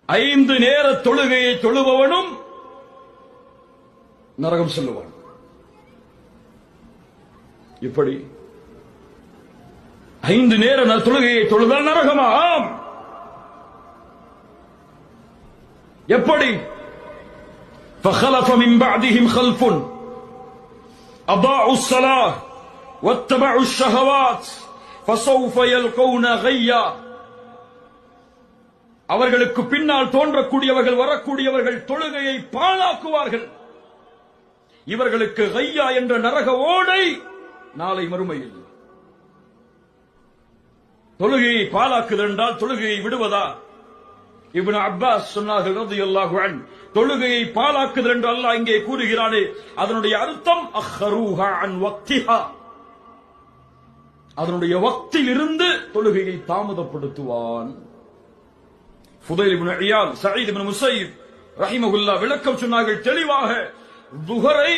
5 நேர தொழுகையை தொழுபவனும் நரகம் செல்லுவான். எப்படி 5 நேர தொழுகையை தொழுதால் நரகமா? எப்படி? فخلف من بعدهم خلف أضاعوا الصلاة واتبعوا الشهوات فسوف يلقون غيا. அவர்களுக்கு பின்னால் தோன்றக்கூடியவர்கள் வரக்கூடியவர்கள் தொழுகையை பாழாக்குவார்கள். இவர்களுக்கு கையா என்ற நரக ஓடை நாளை மறுமையில். தொழுகையை பாழாக்குதல் என்றால் தொழுகையை விடுவதா? இப்னு அப்பாஸ் சொன்னார்கள் ரலியல்லாஹு அன்ஹு, தொழுகையை பாழாக்குதல் என்று அல்லாஹ் இங்கே கூறுகிறானே, அதனுடைய அர்த்தம் அஹ்ரூஹா அன் வக்திஹா, அதனுடைய வக்தில் இருந்து தொழுகையை தாமதப்படுத்துவான். ஃபுதைல் இப்னு இயாத், சயீத் இப்னு முஸையிப் ரஹிமஹுல்லாஹ் விளக்கம் சொன்னார்கள் தெளிவாக. துஹரை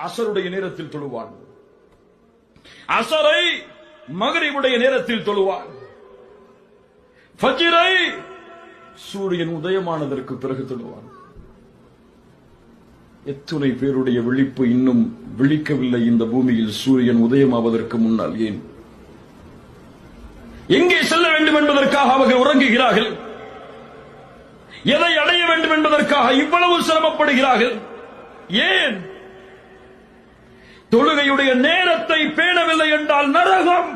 அஸருடைய நேரத்தில் தொழுவான், அஸரை மக்ரிபுடைய நேரத்தில் தொழுவான், ஃபஜ்ரை சூரியன் உதயமானதற்கு பிறகு தொழுவான். எத்துணை பேருடைய விழிப்பு இன்னும் விழிக்கவில்லை இந்த பூமியில் சூரியன் உதயமாவதற்கு முன்னால்? ஏன்? எங்கே செல்ல வேண்டும் என்பதற்காக அவர்கள் உறங்குகிறார்கள். எதை அடைய வேண்டும் என்பதற்காக இவ்வளவு சிரமப்படுகிறார்கள். ஏன்? தொழுகையுடைய நேரத்தை பேணவில்லை என்றால் நரகம்.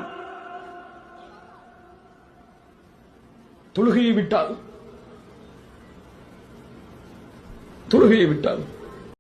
தொழுகையை விட்டால்